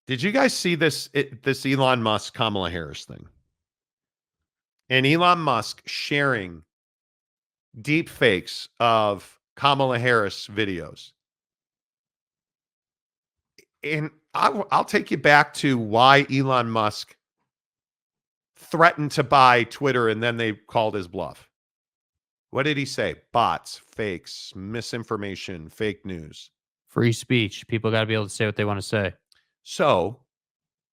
Did you guys see this Elon Musk Kamala Harris thing? And Elon Musk sharing deep fakes of Kamala Harris videos. And I'll take you back to why Elon Musk threatened to buy Twitter and then they called his bluff. What did he say? Bots, fakes, misinformation, fake news. Free speech. People got to be able to say what they want to say. So,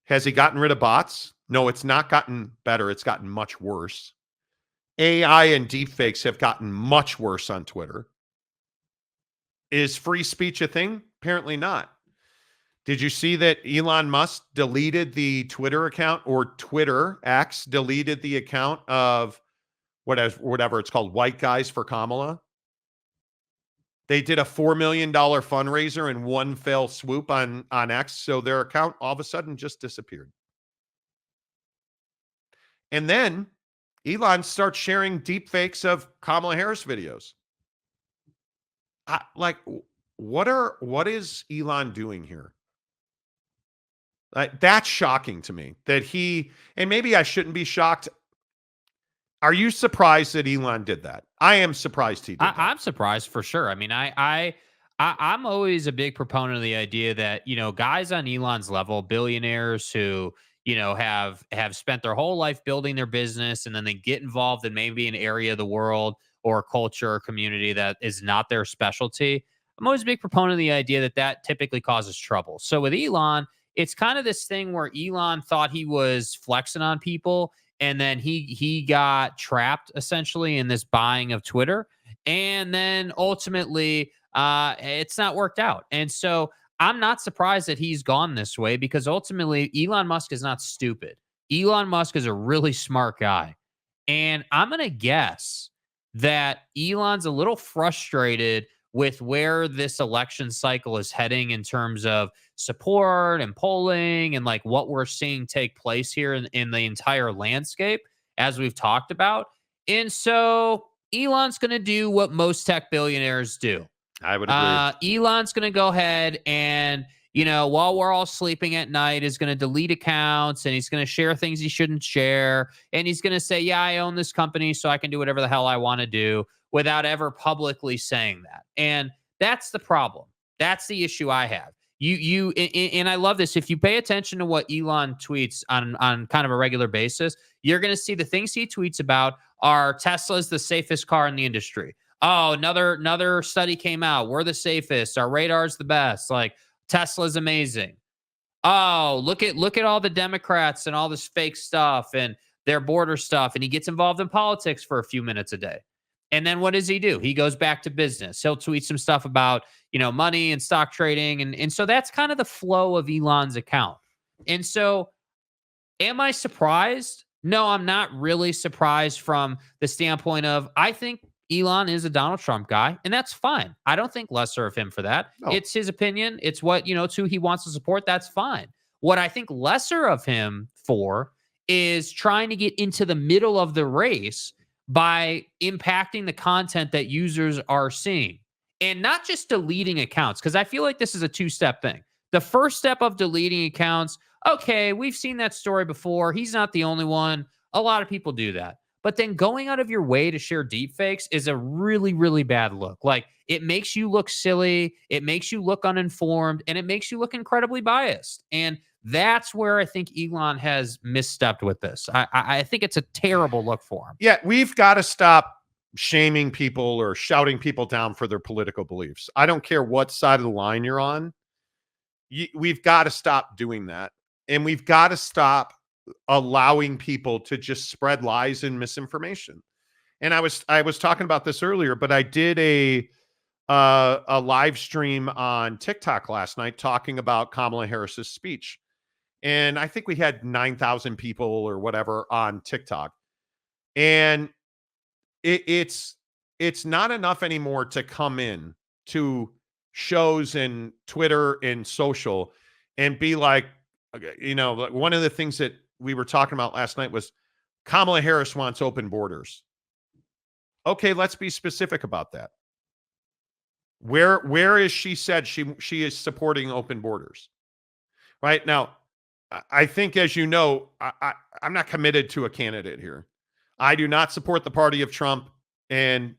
has he gotten rid of bots? No, it's not gotten better. It's gotten much worse. AI and deepfakes have gotten much worse on Twitter. Is free speech a thing? Apparently not. Did you see that Elon Musk deleted the Twitter account, or Twitter X deleted the account of whatever it's called, White Guys for Kamala? They did a $4 million fundraiser in one fell swoop on X, so their account all of a sudden just disappeared. And then Elon starts sharing deep fakes of Kamala Harris videos. What is Elon doing here? That's shocking to me that and maybe I shouldn't be shocked. Are you surprised that Elon did that? I am surprised he did that. I'm surprised for sure. I mean, I'm always a big proponent of the idea that, guys on Elon's level, billionaires who, have spent their whole life building their business, and then they get involved in maybe an area of the world or culture or community that is not their specialty. I'm always a big proponent of the idea that that typically causes trouble. So with Elon, it's kind of this thing where Elon thought he was flexing on people, and then he got trapped essentially in this buying of Twitter, and then ultimately it's not worked out. And so I'm not surprised that he's gone this way, because ultimately Elon Musk is not stupid. Elon Musk is a really smart guy, and I'm gonna guess that Elon's a little frustrated with where this election cycle is heading in terms of support and polling, and like what we're seeing take place here in the entire landscape, as we've talked about. And so Elon's going to do what most tech billionaires do. I would agree. Elon's going to go ahead and, while we're all sleeping at night, is going to delete accounts, and he's going to share things he shouldn't share. And he's going to say, yeah, I own this company, so I can do whatever the hell I want to do, without ever publicly saying that. And that's the problem. That's the issue I have. And I love this. If you pay attention to what Elon tweets on kind of a regular basis, you're going to see the things he tweets about are Tesla's the safest car in the industry. Oh, another study came out. We're the safest. Our radar's the best. Like, Tesla's amazing. Oh, look at all the Democrats and all this fake stuff and their border stuff. And he gets involved in politics for a few minutes a day. And then what does he do? He goes back to business. He'll tweet some stuff about, money and stock trading. And so that's kind of the flow of Elon's account. And so am I surprised? No, I'm not really surprised from the standpoint of, I think Elon is a Donald Trump guy, and that's fine. I don't think lesser of him for that. No. It's his opinion. It's what, it's who he wants to support. That's fine. What I think lesser of him for is trying to get into the middle of the race by impacting the content that users are seeing, and not just deleting accounts. Because I feel like this is a two-step thing. The first step of deleting accounts, okay, we've seen that story before. He's not the only one. A lot of people do that. But then going out of your way to share deepfakes is a really, really bad look. Like, it makes you look silly, it makes you look uninformed, and it makes you look incredibly biased. And that's where I think Elon has misstepped with this. I think it's a terrible look for him. Yeah, we've got to stop shaming people or shouting people down for their political beliefs. I don't care what side of the line you're on. We've got to stop doing that. And we've got to stop allowing people to just spread lies and misinformation. And I was talking about this earlier, but I did a live stream on TikTok last night talking about Kamala Harris's speech. And I think we had 9,000 people or whatever on TikTok. And it's not enough anymore to come in to shows and Twitter and social and be like, one of the things that we were talking about last night was Kamala Harris wants open borders. Okay, let's be specific about that. Where is she said she is supporting open borders? Right now, I think, as you know, I'm not committed to a candidate here. I do not support the party of Trump, and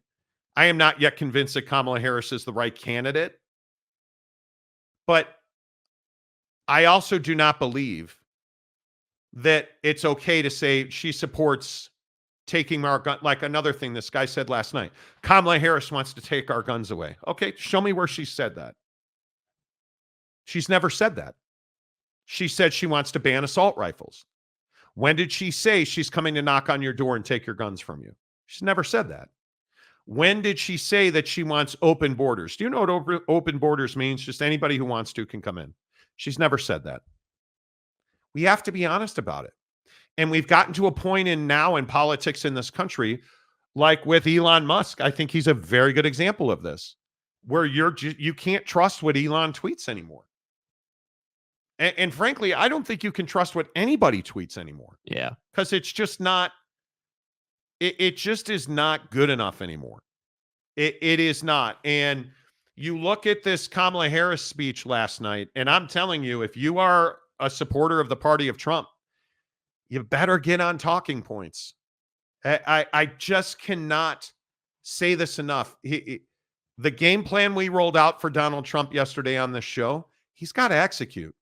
I am not yet convinced that Kamala Harris is the right candidate. But I also do not believe that it's okay to say she supports taking our gun. Like another thing this guy said last night, Kamala Harris wants to take our guns away. Okay, show me where she said that. She's never said that. She said she wants to ban assault rifles. When did she say she's coming to knock on your door and take your guns from you? She's never said that. When did she say that she wants open borders? Do you know what open borders means? Just anybody who wants to can come in. She's never said that. We have to be honest about it. And we've gotten to a point in politics in this country, like with Elon Musk. I think he's a very good example of this, where you can't trust what Elon tweets anymore. And frankly, I don't think you can trust what anybody tweets anymore. Yeah. Because it's just not, it just is not good enough anymore. It is not. And you look at this Kamala Harris speech last night, and I'm telling you, if you are a supporter of the party of Trump, you better get on talking points. I just cannot say this enough. The game plan we rolled out for Donald Trump yesterday on this show, he's got to execute.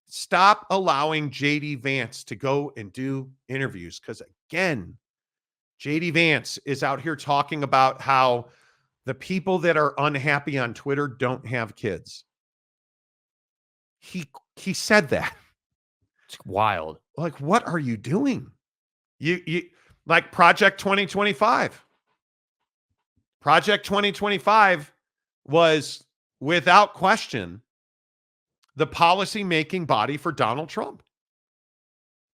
Stop allowing JD Vance to go and do interviews. Because again, JD Vance is out here talking about how the people that are unhappy on Twitter don't have kids. He said that. It's wild. Like, what are you doing? You like Project 2025. Project 2025 was without question the policy-making body for Donald Trump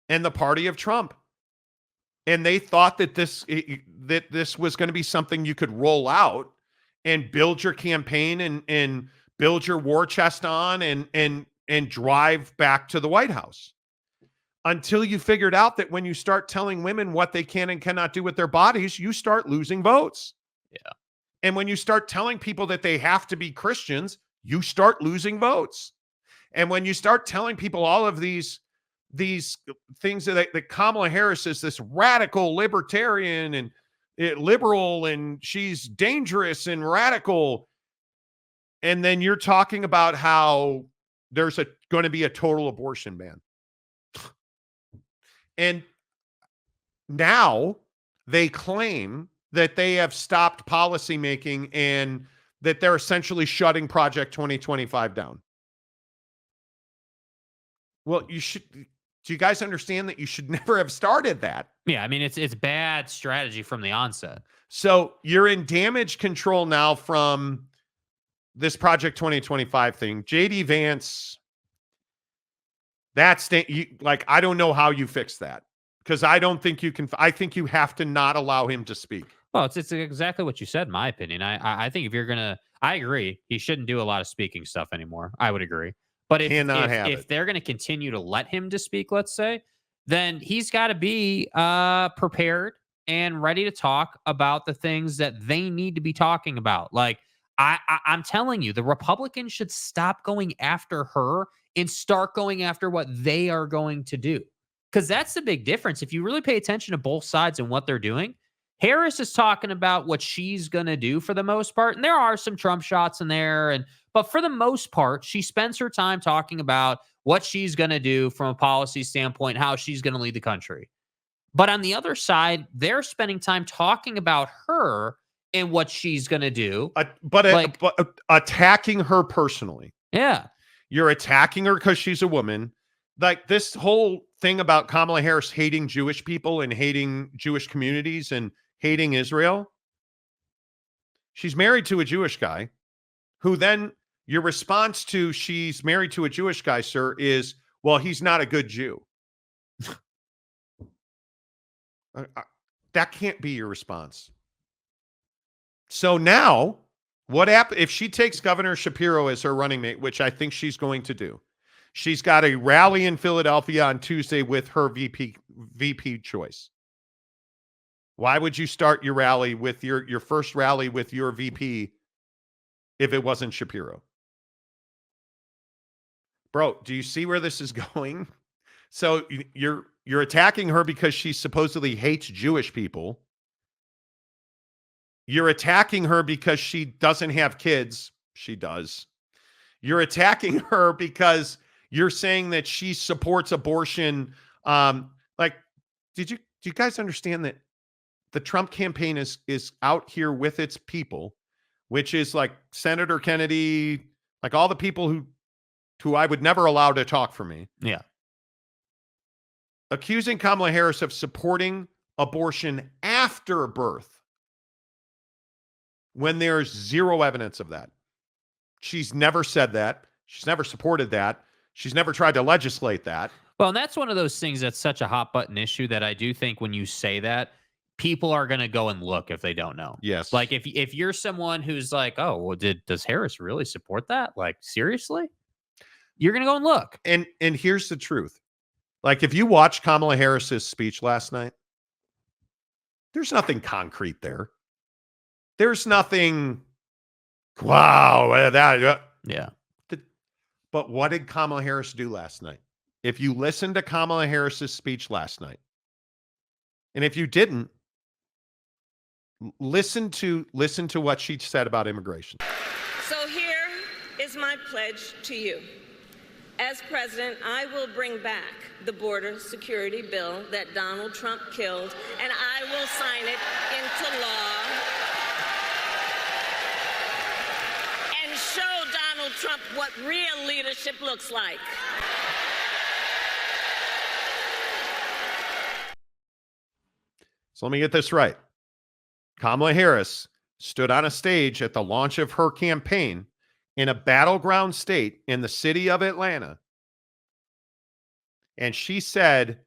and the party of Trump. And they thought that this was going to be something you could roll out and build your campaign and build your war chest on and drive back to the White House. Until you figured out that when you start telling women what they can and cannot do with their bodies, you start losing votes. Yeah. And when you start telling people that they have to be Christians, you start losing votes. And when you start telling people all of these things that Kamala Harris is this radical libertarian and liberal, and she's dangerous and radical, and then you're talking about how there's going to be a total abortion ban. And now they claim that they have stopped policymaking and that they're essentially shutting Project 2025 down. Well, do you guys understand that you should never have started that? Yeah, I mean, it's bad strategy from the onset. So you're in damage control now from this Project 2025 thing. JD Vance, I don't know how you fix that, because I don't think you can. I think you have to not allow him to speak. Well, it's exactly what you said, in my opinion. I think if you're gonna, I agree, he shouldn't do a lot of speaking stuff anymore. I would agree. But if they're going to continue to let him to speak, let's say, then he's got to be prepared and ready to talk about the things that they need to be talking about. Like, I'm telling you, the Republicans should stop going after her and start going after what they are going to do. Because that's the big difference. If you really pay attention to both sides and what they're doing, Harris is talking about what she's going to do for the most part. And there are some Trump shots in there. But for the most part, she spends her time talking about what she's going to do from a policy standpoint, how she's going to lead the country. But on the other side, they're spending time talking about her and what she's going to do. But attacking her personally. Yeah. You're attacking her because she's a woman. Like this whole thing about Kamala Harris hating Jewish people and hating Jewish communities and hating Israel. She's married to a Jewish guy who then your response to she's married to a Jewish guy, sir, is, well, he's not a good Jew. That can't be your response. So now what happens if she takes Governor Shapiro as her running mate, which I think she's going to do? She's got a rally in Philadelphia on Tuesday with her VP choice. Why would you start your rally with your first rally with your VP if it wasn't Shapiro? Bro, do you see where this is going? So you're attacking her because she supposedly hates Jewish people. You're attacking her because she doesn't have kids. She does. You're attacking her because you're saying that she supports abortion. Like, do you guys understand that the Trump campaign is out here with its people, which is like Senator Kennedy, like all the people who I would never allow to talk for me, Yeah. accusing Kamala Harris of supporting abortion after birth when there's zero evidence of that. She's never said that. She's never supported that. She's never tried to legislate that. Well, and that's one of those things that's such a hot button issue that I do think when you say that, people are going to go and look if they don't know. Yes. Like if you're someone who's like, oh, well, does Harris really support that? Like, seriously? You're going to go and look. And here's the truth. Like, if you watch Kamala Harris's speech last night, there's nothing concrete there. There's nothing, wow, that. Yeah. But what did Kamala Harris do last night? If you listened to Kamala Harris's speech last night, and if you didn't, listen to what she said about immigration. So here is my pledge to you. As president, I will bring back the border security bill that Donald Trump killed, and I will sign it into law and show Donald Trump what real leadership looks like. So let me get this right. Kamala Harris stood on a stage at the launch of her campaign in a battleground state in the city of Atlanta. And she said,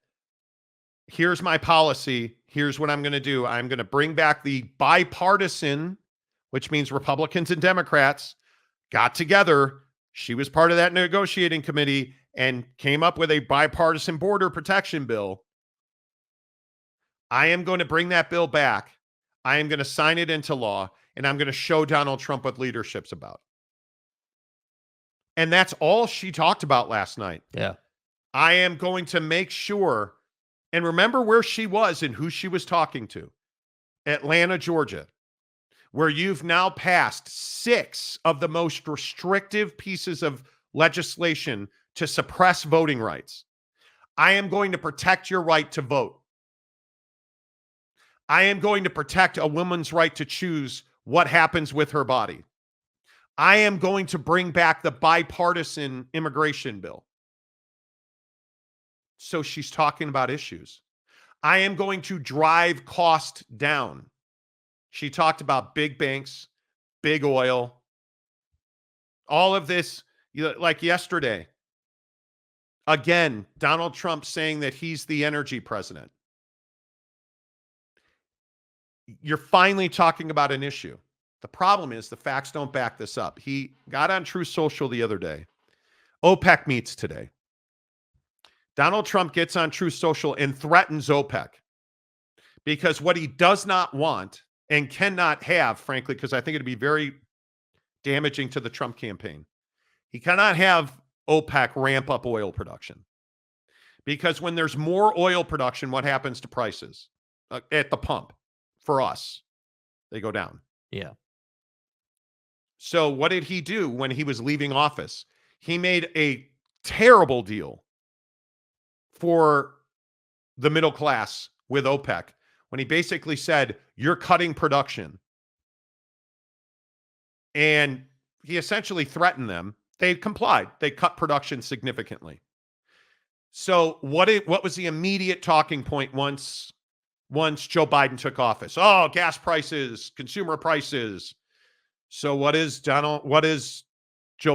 here's my policy. Here's what I'm going to do. I'm going to bring back the bipartisan, which means Republicans and Democrats got together. She was part of that negotiating committee and came up with a bipartisan border protection bill. I am going to bring that bill back. I am going to sign it into law, and I'm going to show Donald Trump what leadership's about. And that's all she talked about last night. Yeah. I am going to make sure, and remember where she was and who she was talking to. Atlanta, Georgia, where you've now passed 6 of the most restrictive pieces of legislation to suppress voting rights. I am going to protect your right to vote. I am going to protect a woman's right to choose what happens with her body. I am going to bring back the bipartisan immigration bill. So she's talking about issues. I am going to drive cost down. She talked about big banks, big oil, all of this, like yesterday. Again, Donald Trump saying that he's the energy president. You're finally talking about an issue. The problem is the facts don't back this up. He got on True Social the other day. OPEC meets today. Donald Trump gets on True Social and threatens OPEC because what he does not want and cannot have, frankly, because I think it'd be very damaging to the Trump campaign. He cannot have OPEC ramp up oil production because when there's more oil production, what happens to prices at the pump? For us, they go down. Yeah. So what did he do when he was leaving office? He made a terrible deal for the middle class with OPEC when he basically said, you're cutting production. And he essentially threatened them. They complied. They cut production significantly. So what was the immediate talking point once Joe Biden took office? Oh, gas prices, consumer prices. So what is Joe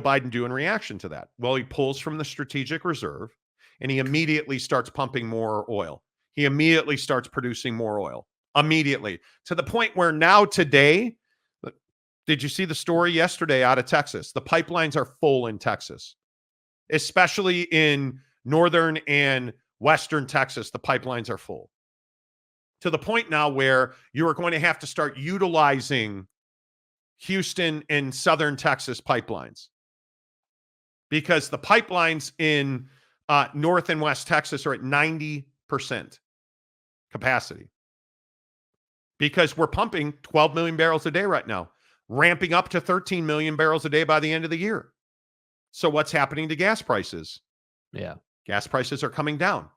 Biden do in reaction to that? Well, he pulls from the strategic reserve and he immediately starts pumping more oil. He immediately starts producing more oil. Immediately. To the point where now today, did you see the story yesterday out of Texas? The pipelines are full in Texas, especially in northern and western Texas. The pipelines are full. To the point now where you are going to have to start utilizing Houston and southern Texas pipelines because the pipelines in North and West Texas are at 90% capacity because we're pumping 12 million barrels a day right now, ramping up to 13 million barrels a day by the end of the year. So what's happening to gas prices? Yeah. Gas prices are coming down.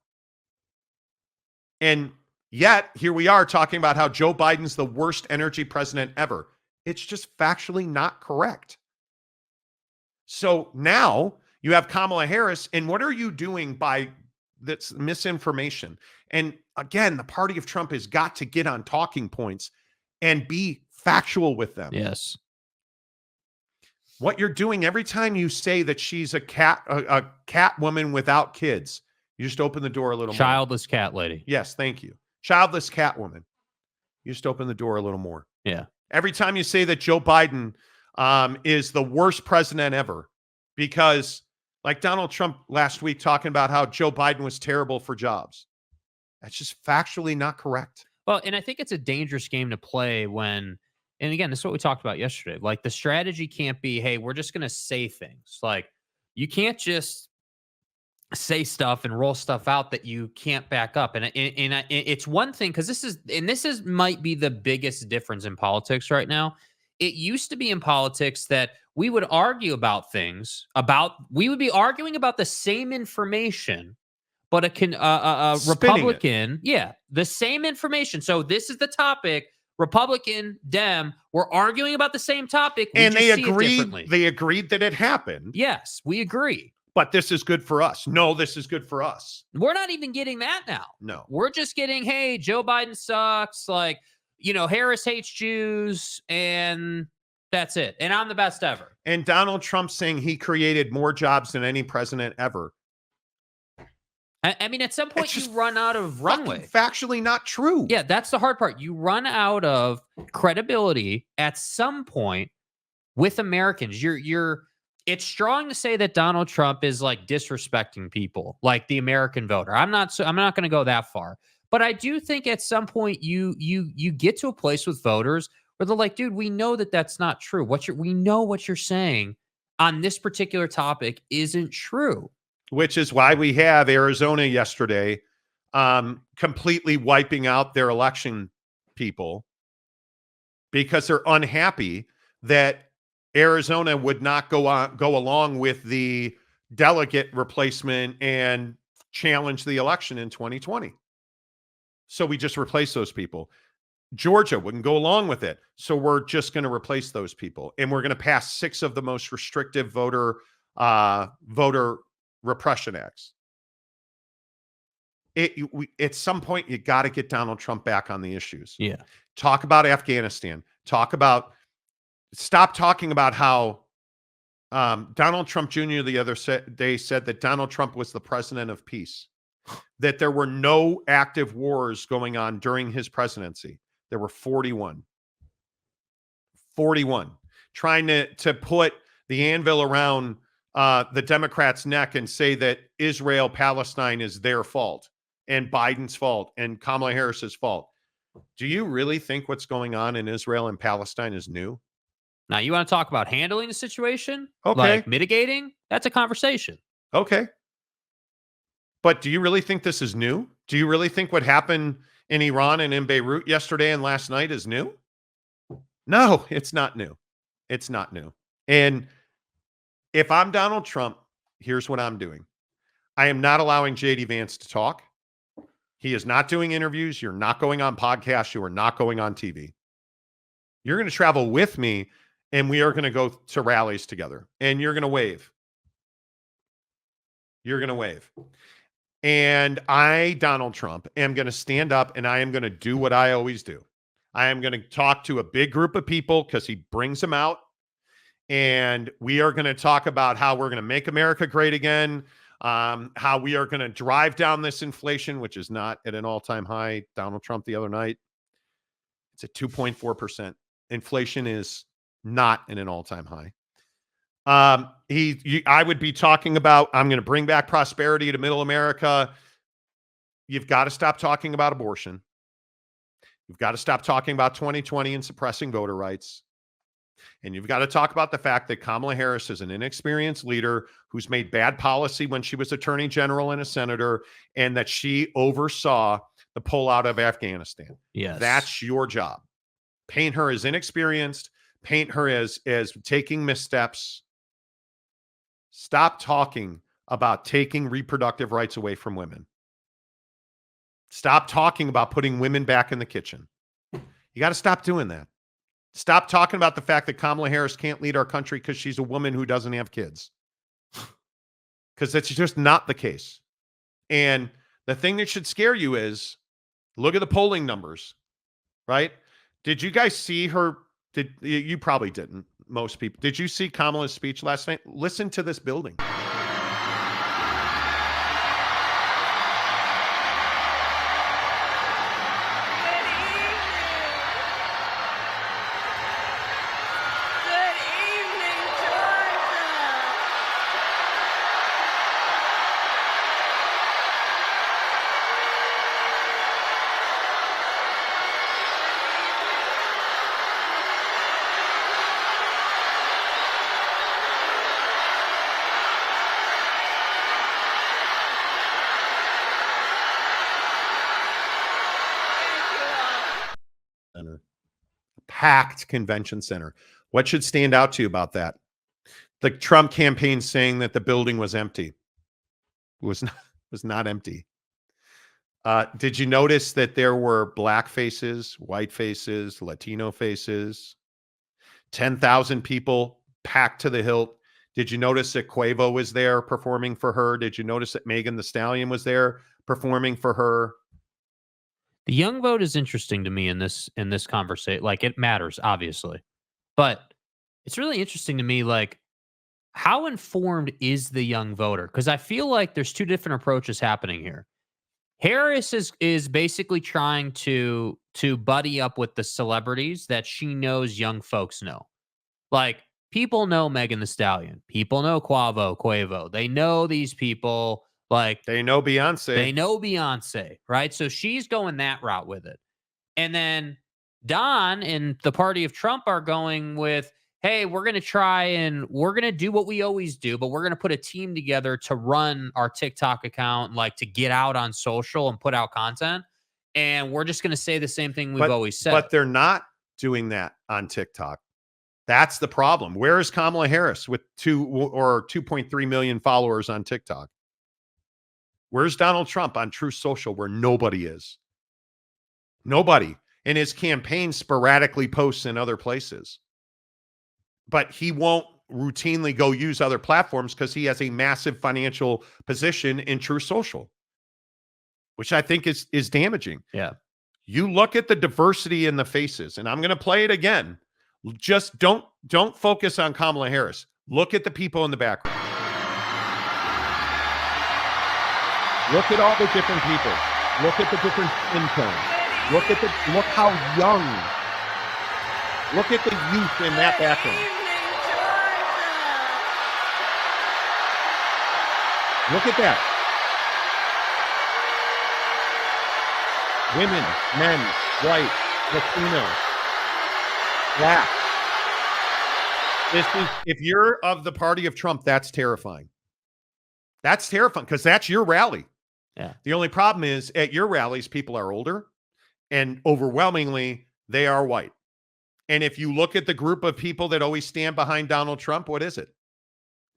And yet, here we are talking about how Joe Biden's the worst energy president ever. It's just factually not correct. So now you have Kamala Harris, and what are you doing by this misinformation? And again, the party of Trump has got to get on talking points and be factual with them. Yes. What you're doing every time you say that she's a cat woman without kids, you just open the door a little more. Childless cat lady. Yes, thank you. Childless cat woman. You just open the door a little more. Yeah. Every time you say that Joe Biden is the worst president ever, because like Donald Trump last week talking about how Joe Biden was terrible for jobs. That's just factually not correct. Well, and I think it's a dangerous game to play when, and again, this is what we talked about yesterday. Like the strategy can't be, hey, we're just going to say things. Like you can't just say stuff and roll stuff out that you can't back up. And it's one thing, because this is might be the biggest difference in politics right now. It used to be in politics that we would argue about things we would be arguing about the same information, but a Republican, the same information. So this is the topic. Republican, Dem, we're arguing about the same topic. And they agreed. They agreed that it happened. Yes, we agree. But this is good for us. No, this is good for us. We're not even getting that now. No. We're just getting, hey, Joe Biden sucks. Like, Harris hates Jews, and that's it. And I'm the best ever. And Donald Trump saying he created more jobs than any president ever. I mean, at some point you run out of runway. Factually not true. Yeah, that's the hard part. You run out of credibility at some point with Americans. It's strong to say that Donald Trump is like disrespecting people, like the American voter. I'm not going to go that far, but I do think at some point you get to a place with voters where they're like, dude, we know that that's not true. We know what you're saying on this particular topic isn't true. Which is why we have Arizona yesterday completely wiping out their election people because they're unhappy that Arizona would not go along with the delegate replacement and challenge the election in 2020. So we just replace those people. Georgia wouldn't go along with it. So we're just going to replace those people. And we're going to pass 6 of the most restrictive voter repression acts. At some point, you got to get Donald Trump back on the issues. Yeah. Talk about Afghanistan. Stop talking about how Donald Trump Jr. the other day said that Donald Trump was the president of peace, that there were no active wars going on during his presidency. There were 41. 41. Trying to put the anvil around the Democrats' neck and say that Israel, Palestine is their fault and Biden's fault and Kamala Harris's fault. Do you really think what's going on in Israel and Palestine is new? Now, you want to talk about handling the situation? Okay. Like mitigating? That's a conversation. Okay. But do you really think this is new? Do you really think what happened in Iran and in Beirut yesterday and last night is new? No, it's not new. It's not new. And if I'm Donald Trump, here's what I'm doing. I am not allowing J.D. Vance to talk. He is not doing interviews. You're not going on podcasts. You are not going on TV. You're going to travel with me, and we are going to go to rallies together, and you're going to wave. You're going to wave. And I, Donald Trump, am going to stand up, and I am going to do what I always do. I am going to talk to a big group of people because he brings them out. And we are going to talk about how we're going to make America great again, how we are going to drive down this inflation, which is not at an all-time high. Donald Trump the other night, it's at 2.4%. Inflation is not at an all-time high. I would be talking about, I'm going to bring back prosperity to middle America. You've got to stop talking about abortion. You've got to stop talking about 2020 and suppressing voter rights. And you've got to talk about the fact that Kamala Harris is an inexperienced leader who's made bad policy when she was attorney general and a senator, and that she oversaw the pullout of Afghanistan. Yes. That's your job. Paint her as inexperienced, paint her as taking missteps. Stop talking about taking reproductive rights away from women. Stop talking about putting women back in the kitchen. You got to stop doing that. Stop talking about the fact that Kamala Harris can't lead our country because she's a woman who doesn't have kids. Because that's just not the case. And the thing that should scare you is, look at the polling numbers, right? Did you guys see her? You probably didn't, most people. Did you see Kamala's speech last night? Listen to this building. Center. Packed convention center. What should stand out to you about that? The Trump campaign saying that the building was empty. It was not empty. Did you notice that there were black faces, white faces, Latino faces? 10,000 people packed to the hilt. Did you notice that Quavo was there performing for her? Did you notice that Megan Thee Stallion was there performing for her? The young vote is interesting to me in this conversation. Like, it matters, obviously, but it's really interesting to me. Like, how informed is the young voter? Because I feel like there's two different approaches happening here. Harris is basically trying to buddy up with the celebrities that she knows young folks know. Like, people know Megan Thee Stallion. People know Quavo. They know these people. Like, they know Beyonce. Right? So she's going that route with it. And then Don and the party of Trump are going with, hey, we're going to do what we always do, but we're going to put a team together to run our TikTok account, like to get out on social and put out content. And we're just going to say the same thing we've always said. But they're not doing that on TikTok. That's the problem. Where is Kamala Harris with 2.3 million followers on TikTok? Where's Donald Trump on True Social, where nobody is? Nobody. And his campaign sporadically posts in other places. But he won't routinely go use other platforms because he has a massive financial position in True Social, which I think is damaging. Yeah. You look at the diversity in the faces, and I'm going to play it again. Just don't focus on Kamala Harris. Look at the people in the background. Look at all the different people. Look at the different skin tones. Look how young. Look at the youth in that background. Look at that. Women, men, white, Latino, black. If you're of the party of Trump, that's terrifying. That's terrifying because that's your rally. Yeah. The only problem is at your rallies, people are older and overwhelmingly they are white. And if you look at the group of people that always stand behind Donald Trump, what is it?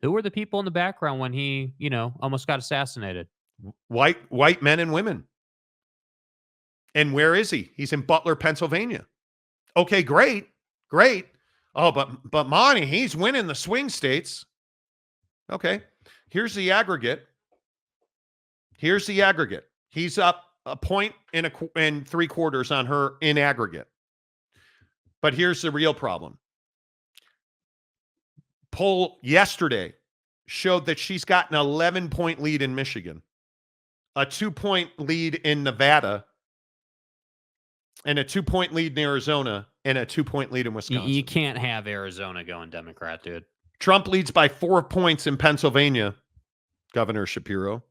Who were the people in the background when he, almost got assassinated? White men and women. And where is he? He's in Butler, Pennsylvania. Okay, great. Oh, but Monty, he's winning the swing states. Okay. Here's the aggregate. He's up a point and 3/4 on her in aggregate. But here's the real problem. Poll yesterday showed that she's got an 11-point lead in Michigan, a 2-point lead in Nevada, and a 2-point lead in Arizona, and a 2-point lead in Wisconsin. You can't have Arizona going Democrat, dude. Trump leads by 4 points in Pennsylvania, Governor Shapiro,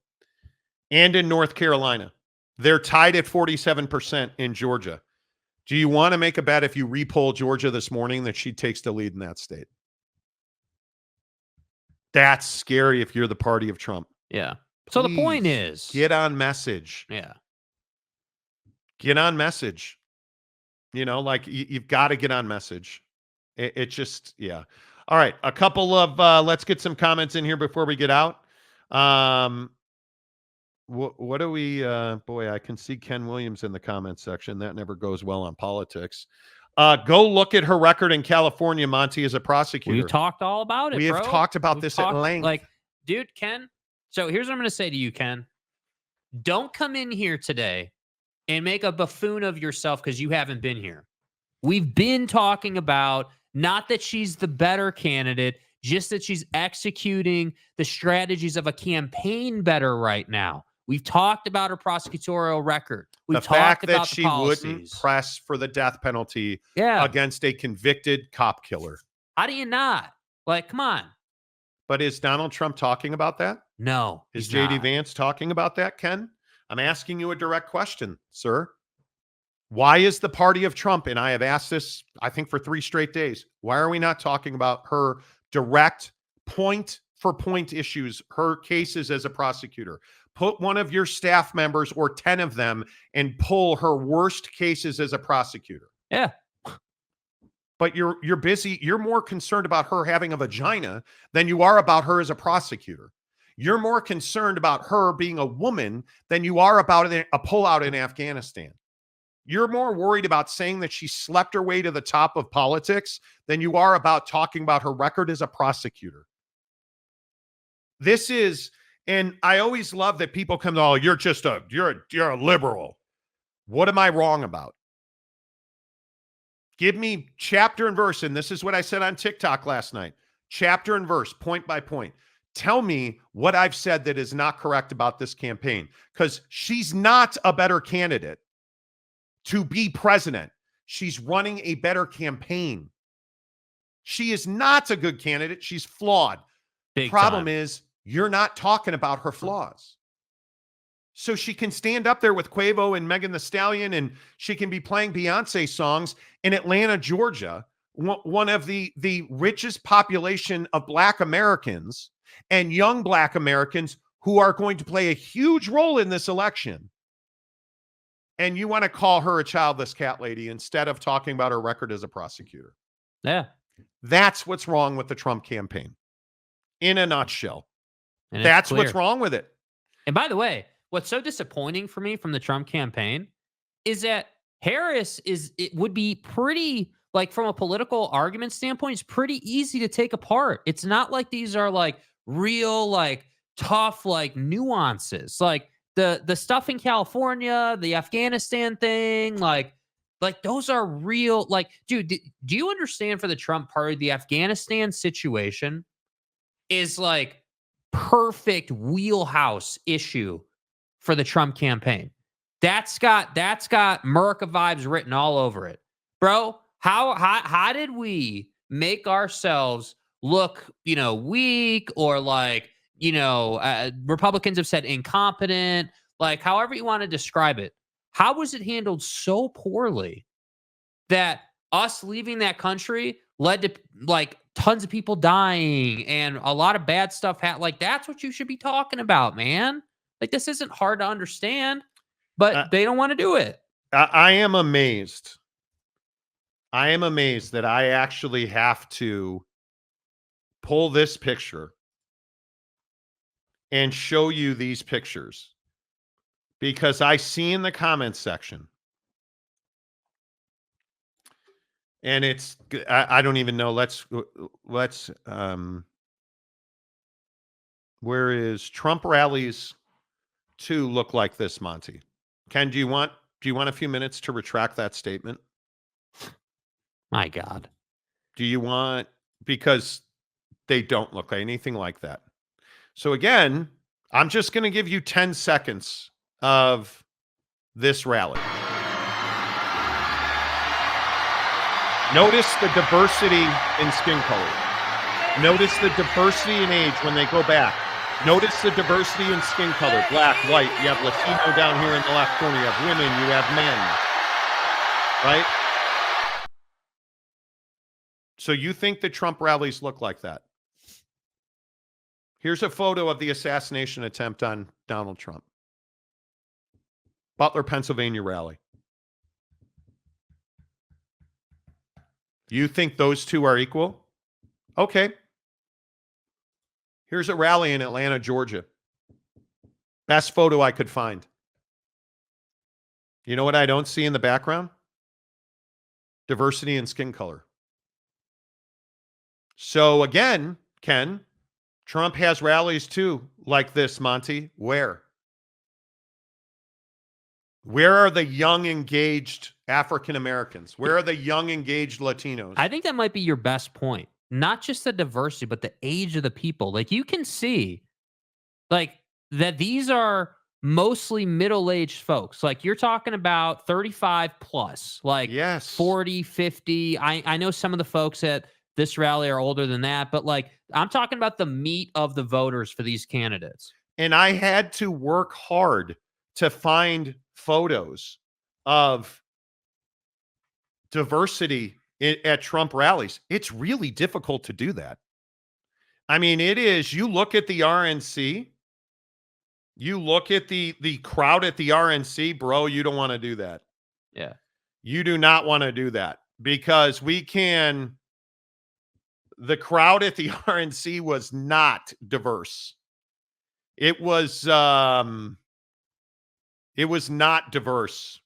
and in North Carolina. They're tied at 47% in Georgia. Do you want to make a bet if you repoll Georgia this morning that she takes the lead in that state? That's scary if you're the party of Trump. Yeah. So the point Please is, get on message. Yeah. Get on message. You know, like you've got to get on message. It just, yeah. All right. A couple of, let's get some comments in here before we get out. What do we, boy, I can see Ken Williams in the comments section. That never goes well on politics. Go look at her record in California, Monty, as a prosecutor. We talked all about it, We have talked about this at length. Like, dude, Ken. So here's what I'm going to say to you, Ken. Don't come in here today and make a buffoon of yourself because you haven't been here. We've been talking about not that she's the better candidate, just that she's executing the strategies of a campaign better right now. We've talked about her prosecutorial record. We've the talked fact about that she wouldn't press for the death penalty against a convicted cop killer. How do you not? Like, come on. But is Donald Trump talking about that? No. Is J.D. Vance talking about that, Ken? I'm asking you a direct question, sir. Why is the party of Trump, and I have asked this, I think, for 3 straight days, why are we not talking about her direct point-for-point issues, her cases as a prosecutor? Put one of your staff members or 10 of them and pull her worst cases as a prosecutor. Yeah. But you're busy. You're more concerned about her having a vagina than you are about her as a prosecutor. You're more concerned about her being a woman than you are about a pullout in Afghanistan. You're more worried about saying that she slept her way to the top of politics than you are about talking about her record as a prosecutor. This is, and I always love that people come to, oh, you're a liberal. What am I wrong about? Give me chapter and verse, and this is what I said on TikTok last night. Chapter and verse, point by point. Tell me what I've said that is not correct about this campaign, because she's not a better candidate to be president. She's running a better campaign. She is not a good candidate. She's flawed. Problem is, you're not talking about her flaws. So she can stand up there with Quavo and Megan Thee Stallion, and she can be playing Beyonce songs in Atlanta, Georgia, one of the richest population of Black Americans and young Black Americans who are going to play a huge role in this election. And you want to call her a childless cat lady instead of talking about her record as a prosecutor. Yeah. That's what's wrong with the Trump campaign. In a nutshell. And that's what's wrong with it. And by the way, what's so disappointing for me from the Trump campaign is that Harris it would be pretty, like, from a political argument standpoint, it's pretty easy to take apart. It's not like these are like real, like, tough, like, nuances. Like the stuff in California, the Afghanistan thing, like those are real. Like, dude, do you understand, for the Trump party, the Afghanistan situation is like perfect wheelhouse issue for the Trump campaign. That's got America vibes written all over it. Bro, how did we make ourselves look, weak, or like, Republicans have said incompetent, like however you want to describe it. How was it handled so poorly that us leaving that country led to like tons of people dying and a lot of bad stuff like, that's what you should be talking about, man. Like, this isn't hard to understand, but they don't want to do it. I am amazed. I am amazed that I actually have to pull this picture and show you these pictures, because I see in the comments section, and it's, I don't even know. Let's where is Trump rallies to look like this, Monty? Ken, do you want a few minutes to retract that statement? My God. Do you want, because they don't look like anything like that. So again, I'm just going to give you 10 seconds of this rally. Notice the diversity in skin color. Notice the diversity in age when they go back. Notice the diversity in skin color. Black, white. You have Latino down here in the left corner. You have women. You have men. right? So you think the Trump rallies look like that? Here's a photo of the assassination attempt on Donald Trump. Butler, Pennsylvania rally. You think those two are equal? Okay. Here's a rally in Atlanta, Georgia. Best photo I could find. You know what I don't see in the background? Diversity in skin color. So again, Ken, Trump has rallies too, like this, Monty. Where? Where are the young, engaged African Americans? Where are the young, engaged Latinos? I think that might be your best point. Not just the diversity, but the age of the people. Like, you can see, like, that these are mostly middle-aged folks. Like, you're talking about 35 plus, like Yes. 40, 50. I know some of the folks at this rally are older than that, but like, I'm talking about the meat of the voters for these candidates. And I had to work hard to find photos of diversity at Trump rallies. It's really difficult to do that. I mean, it is. You look at the RNC, you look at the crowd at the RNC, bro, you don't want to do that. Yeah. You do not want to do that, because the crowd at the RNC was not diverse. It was not diverse.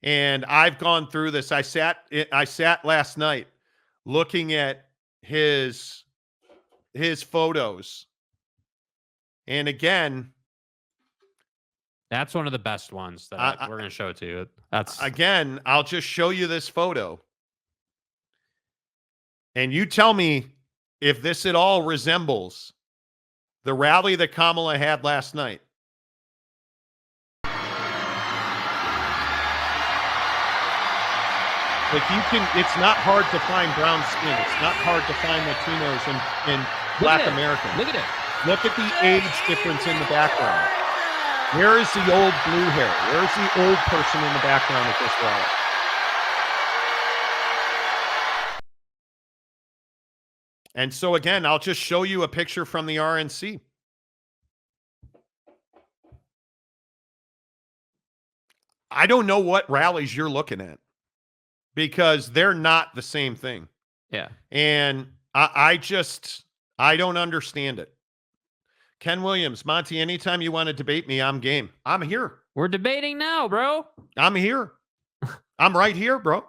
And I've gone through this. I sat last night looking at his photos. And again, That's one of the best ones that we're going to show it to you. That's again, I'll just show you this photo. And you tell me if this at all resembles the rally that Kamala had last night. Like, it's not hard to find brown skin. It's not hard to find Latinos and Black Americans. Look at it. Look at the age difference in the background. Where is the old blue hair? Where's the old person in the background at this rally? And so again, I'll just show you a picture from the RNC. I don't know what rallies you're looking at, because they're not the same thing. Yeah. And I don't understand it. Ken Williams, Monty, anytime you want to debate me, I'm game. I'm here. We're debating now, bro. I'm here. I'm right here, bro.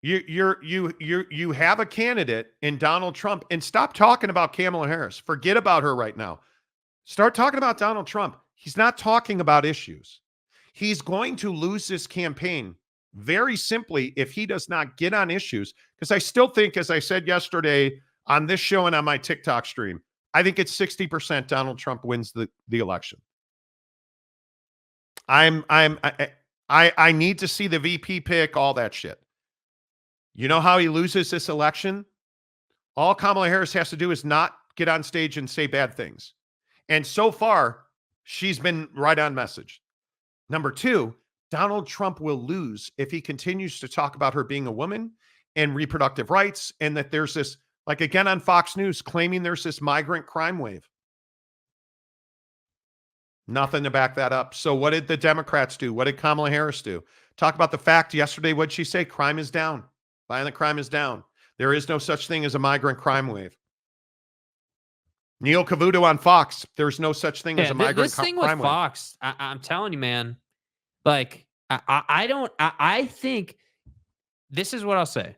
You have a candidate in Donald Trump, and stop talking about Kamala Harris. Forget about her right now. Start talking about Donald Trump. He's not talking about issues. He's going to lose this campaign very simply if he does not get on issues. Because I still think, as I said yesterday on this show and on my TikTok stream, I think it's 60% Donald Trump wins the election. I need to see the VP pick, all that shit. You know how he loses this election? All Kamala Harris has to do is not get on stage and say bad things. And so far, she's been right on message. Number two, Donald Trump will lose if he continues to talk about her being a woman and reproductive rights, and that there's this, like again on Fox News, claiming there's this migrant crime wave. Nothing to back that up. So what did the Democrats do? What did Kamala Harris do? Talk about the fact yesterday, what'd she say? Crime is down. Violent crime is down. There is no such thing as a migrant crime wave. Neil Cavuto on Fox. There's no such thing as a migrant crime wave. This thing with Fox, I'm telling you, man, like, I think this is what I'll say.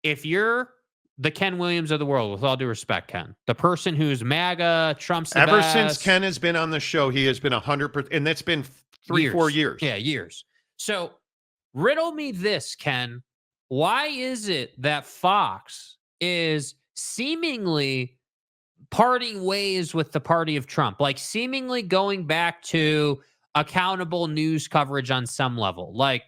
If you're the Ken Williams of the world, with all due respect, Ken, the person who's MAGA, Trump's the Ever best, since Ken has been on the show, he has been 100%, and that's been 4 years. Yeah, years. So riddle me this, Ken. Why is it that Fox is seemingly parting ways with the party of Trump, like seemingly going back to accountable news coverage on some level, like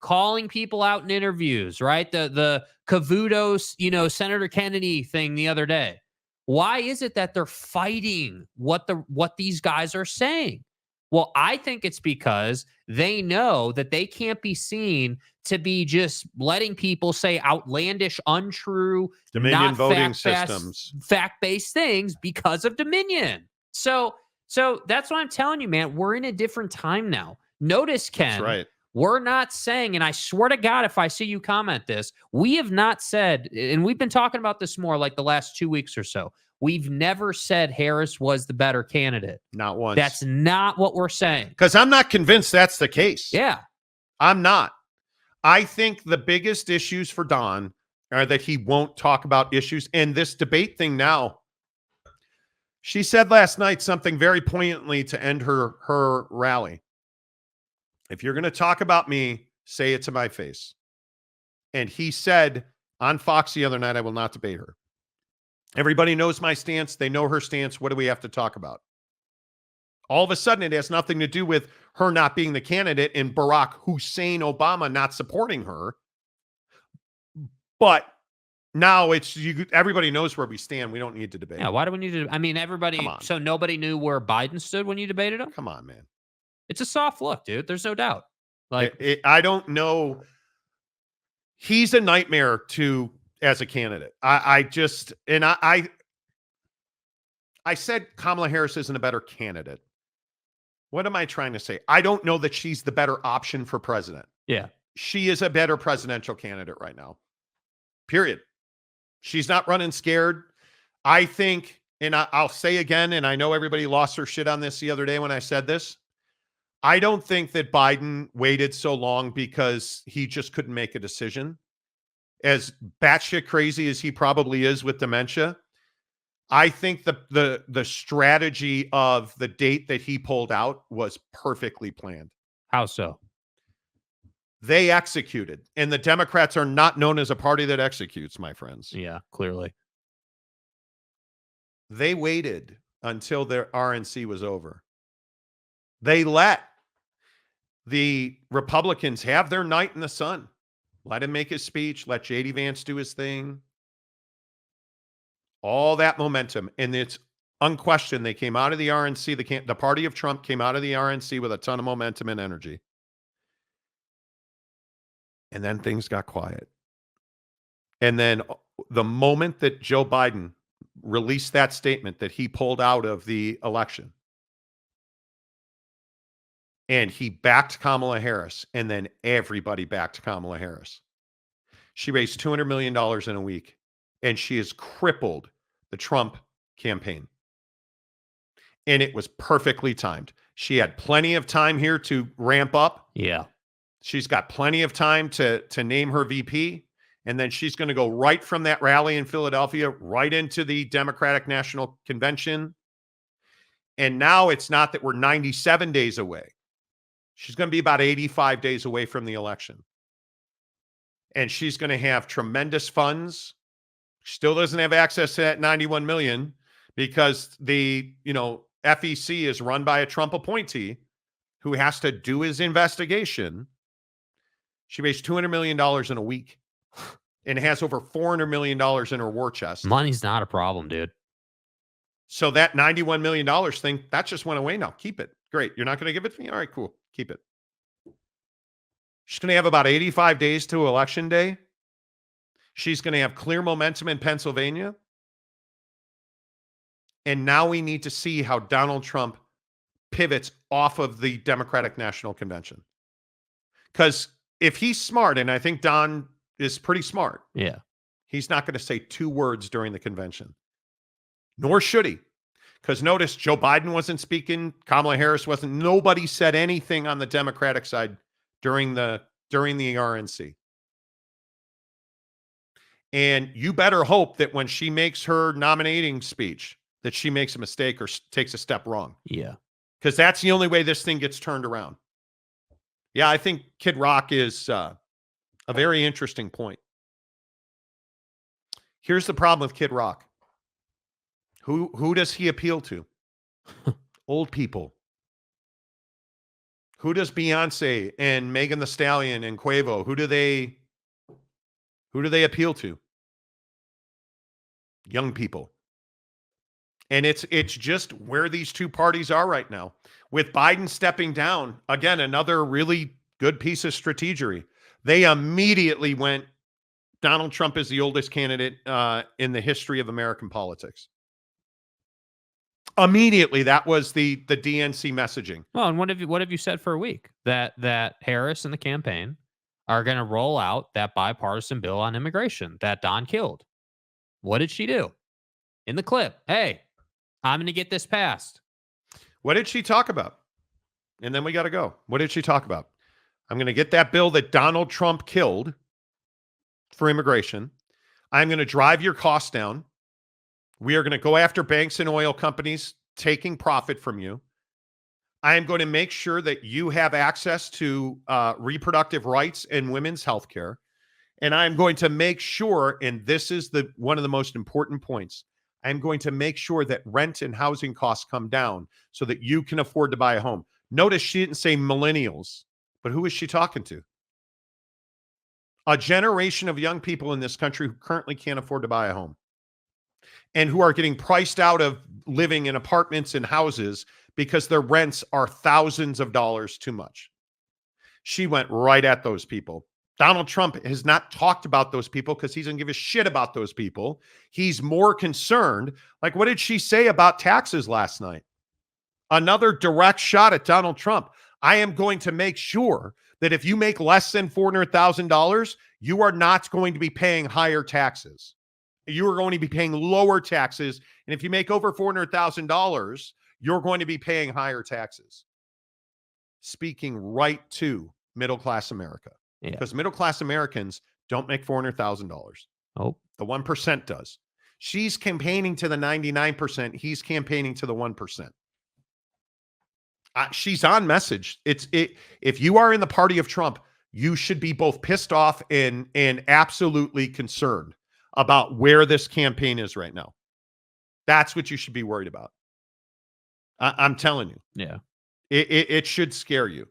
calling people out in interviews, right? The Cavuto, Senator Kennedy thing the other day. Why is it that they're fighting what these guys are saying? Well, I think it's because They know that they can't be seen to be just letting people say outlandish, untrue, Dominion not voting systems. fact-based things because of Dominion. So that's what I'm telling you, man. We're in a different time now. Notice, Ken, That's right. we're not saying, and I swear to God, if I see you comment this, we have not said, and we've been talking about this more like the last 2 weeks or so. We've never said Harris was the better candidate. Not once. That's not what we're saying. Because I'm not convinced that's the case. Yeah. I'm not. I think the biggest issues for Don are that he won't talk about issues. And this debate thing now, she said last night something very poignantly to end her rally. If you're going to talk about me, say it to my face. And he said on Fox the other night, I will not debate her. Everybody knows my stance. They know her stance. What do we have to talk about? All of a sudden, it has nothing to do with her not being the candidate and Barack Hussein Obama not supporting her. But now everybody knows where we stand. We don't need to debate. Yeah, why do we need to? I mean, everybody. So nobody knew where Biden stood when you debated him? Come on, man. It's a soft look, dude. There's no doubt. Like, I don't know. He's a nightmare as a candidate. I said Kamala Harris isn't a better candidate. What am I trying to say? I don't know that she's the better option for president. Yeah. She is a better presidential candidate right now. Period. She's not running scared. I think, and I'll say again, and I know everybody lost their shit on this the other day when I said this. I don't think that Biden waited so long because he just couldn't make a decision. As batshit crazy as he probably is with dementia, I think the strategy of the date that he pulled out was perfectly planned. How so? They executed, and the Democrats are not known as a party that executes, my friends. Yeah, clearly. They waited until their RNC was over. They let the Republicans have their night in the sun. Let him make his speech. Let J.D. Vance do his thing. All that momentum. And it's unquestioned. They came out of the RNC. The party of Trump came out of the RNC with a ton of momentum and energy. And then things got quiet. And then the moment that Joe Biden released that statement that he pulled out of the election, and he backed Kamala Harris, and then everybody backed Kamala Harris. She raised $200 million in a week, and she has crippled the Trump campaign. And it was perfectly timed. She had plenty of time here to ramp up. Yeah. She's got plenty of time to name her VP, and then she's going to go right from that rally in Philadelphia right into the Democratic National Convention. And now it's not that we're 97 days away. She's going to be about 85 days away from the election. And she's going to have tremendous funds. Still doesn't have access to that 91 million because the, FEC is run by a Trump appointee who has to do his investigation. She raised $200 million in a week and has over $400 million in her war chest. Money's not a problem, dude. So that $91 million thing, that just went away now. Keep it. Great. You're not going to give it to me? All right, cool. Keep it. She's going to have about 85 days to election day. She's going to have clear momentum in Pennsylvania. And now we need to see how Donald Trump pivots off of the Democratic National Convention. Because if he's smart, and I think Don is pretty smart, he's not going to say 2 words during the convention. Nor should he. Because notice, Joe Biden wasn't speaking. Kamala Harris wasn't. Nobody said anything on the Democratic side during the RNC. And you better hope that when she makes her nominating speech, that she makes a mistake or takes a step wrong. Yeah. Because that's the only way this thing gets turned around. Yeah, I think Kid Rock is a very interesting point. Here's the problem with Kid Rock. Who does he appeal to? Old people. Who does Beyonce and Megan Thee Stallion and Quavo, who do they appeal to? Young people. And it's just where these two parties are right now. With Biden stepping down, again, another really good piece of strategery. They immediately went, Donald Trump is the oldest candidate in the history of American politics. Immediately, that was the DNC messaging. Well, and what have you said for a week? That Harris and the campaign are going to roll out that bipartisan bill on immigration that Don killed. What did she do? In the clip, hey, I'm going to get this passed. What did she talk about? And then we got to go. What did she talk about? I'm going to get that bill that Donald Trump killed for immigration. I'm going to drive your costs down. We are going to go after banks and oil companies taking profit from you. I am going to make sure that you have access to reproductive rights and women's health care. And I'm going to make sure, and this is one of the most important points, I'm going to make sure that rent and housing costs come down so that you can afford to buy a home. Notice she didn't say millennials, but who is she talking to? A generation of young people in this country who currently can't afford to buy a home and who are getting priced out of living in apartments and houses because their rents are thousands of dollars too much. She went right at those people. Donald Trump has not talked about those people because he doesn't give a shit about those people. He's more concerned. Like, what did she say about taxes last night? Another direct shot at Donald Trump. I am going to make sure that if you make less than $400,000, you are not going to be paying higher taxes. You are going to be paying lower taxes. And if you make over $400,000, you're going to be paying higher taxes. Speaking right to middle-class America. Yeah. Because middle-class Americans don't make $400,000. Oh, The 1% does. She's campaigning to the 99%. He's campaigning to the 1%. She's on message. If you are in the party of Trump, you should be both pissed off and absolutely concerned about where this campaign is right now. That's what you should be worried about. I'm telling you. yeah. It should scare you.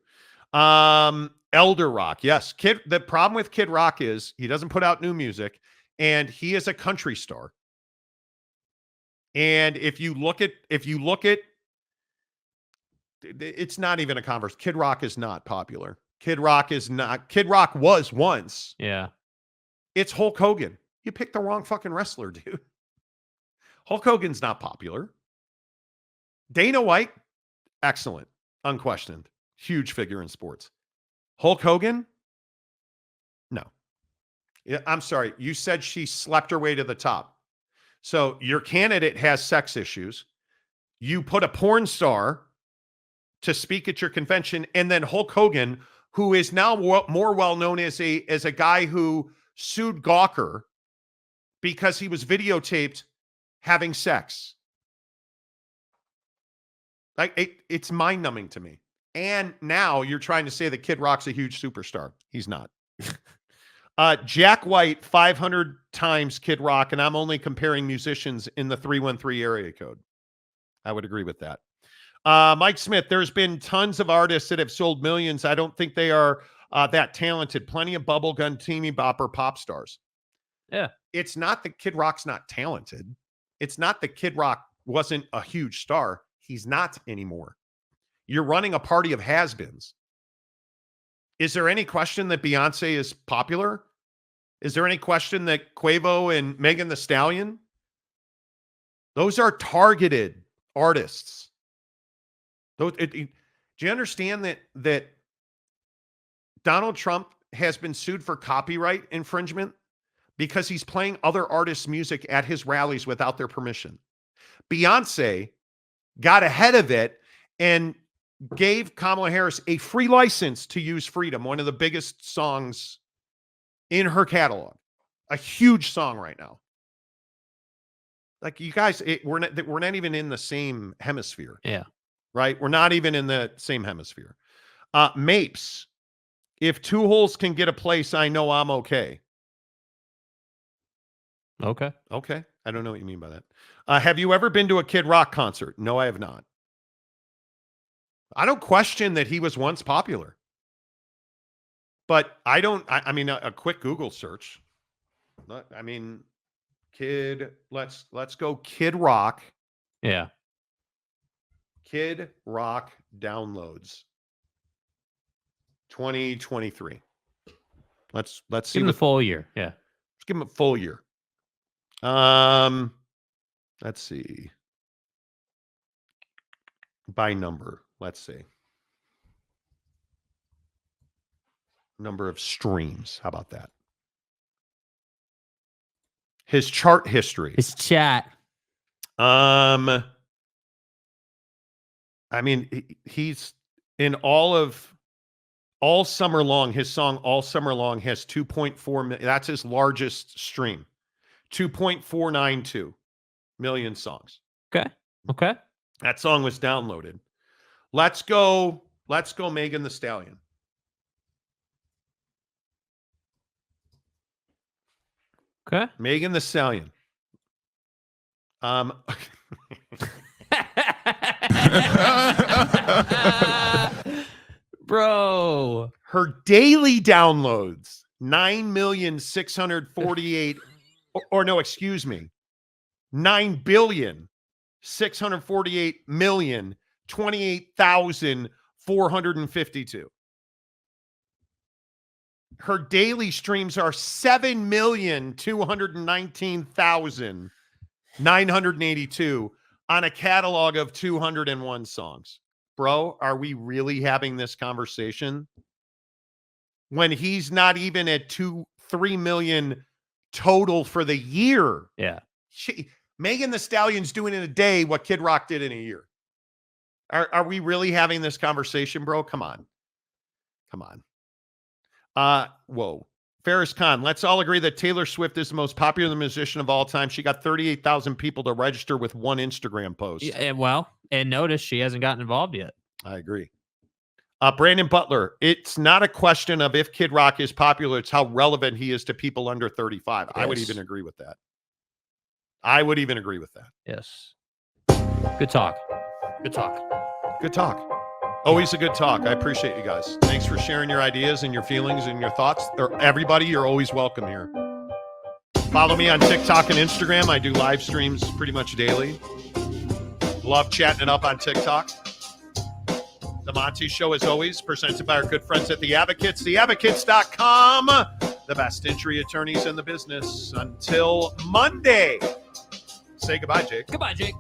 Elder Rock, yes. The problem with Kid Rock is he doesn't put out new music, and he is a country star. And if you look at, it's not even a conversation. Kid Rock is not popular. Kid Rock was once. Yeah. It's Hulk Hogan. You picked the wrong fucking wrestler, dude. Hulk Hogan's not popular. Dana White, excellent, unquestioned, huge figure in sports. Hulk Hogan, no. Yeah, I'm sorry. You said she slept her way to the top. So your candidate has sex issues. You put a porn star to speak at your convention, and then Hulk Hogan, who is now more well known as a guy who sued Gawker because he was videotaped having sex. Like it's mind-numbing to me. And now you're trying to say that Kid Rock's a huge superstar. He's not. Jack White, 500 times Kid Rock, and I'm only comparing musicians in the 313 area code. I would agree with that. Mike Smith, there's been tons of artists that have sold millions. I don't think they are that talented. Plenty of bubblegum, teeny bopper pop stars. Yeah. It's not that Kid Rock's not talented. It's not that Kid Rock wasn't a huge star. He's not anymore. You're running a party of has-beens. Is there any question that Beyonce is popular? Is there any question that Quavo and Megan Thee Stallion? Those are targeted artists. Do you understand that Donald Trump has been sued for copyright infringement because he's playing other artists' music at his rallies without their permission? Beyonce got ahead of it and gave Kamala Harris a free license to use Freedom, one of the biggest songs in her catalog. A huge song right now. Like, you guys, we're not even in the same hemisphere. Yeah. Right? We're not even in the same hemisphere. Mapes, if Two Holes can get a place, I know I'm okay. Okay. Okay. I don't know what you mean by that. Have you ever been to a Kid Rock concert? No, I have not. I don't question that he was once popular. But I mean, a quick Google search. I mean, let's go Kid Rock Yeah. Kid Rock downloads 2023. Let's see Give him the what full year. Yeah. let's give him a full year. Let's see. By number, let's see. Number of streams. How about that? His chart history. His chat. I mean, he's in all summer long. His song All Summer Long has 2.4 million. That's his largest stream. 2.492 million songs. Okay. Okay. That song was downloaded. Let's go Megan Thee Stallion. Okay. Megan Thee Stallion. Bro. Her daily downloads 9,648 or no, excuse me. 9,648,028,452. Her daily streams are 7,219,982 on a catalog of 201 songs. Bro, are we really having this conversation when he's not even at 3 million total for the year? Yeah. Megan Thee Stallion's doing in a day what Kid Rock did in a year. Are we really having this conversation, bro? Come on. Whoa. Ferris Khan, let's all agree that Taylor Swift is the most popular musician of all time. She got 38,000 people to register with one Instagram post. Yeah, well, and notice she hasn't gotten involved yet. I agree. Brandon Butler, it's not a question of if Kid Rock is popular, it's how relevant he is to people under 35. Yes. I would even agree with that. Yes. Good talk. Always a good talk. I appreciate you guys. Thanks for sharing your ideas and your feelings and your thoughts. Everybody, you're always welcome here. Follow me on TikTok and Instagram. I do live streams pretty much daily. Love chatting it up on TikTok. The Monty Show, as always, presented by our good friends at The Advocates, theadvocates.com, the best injury attorneys in the business. Until Monday. Say goodbye, Jake. Goodbye, Jake.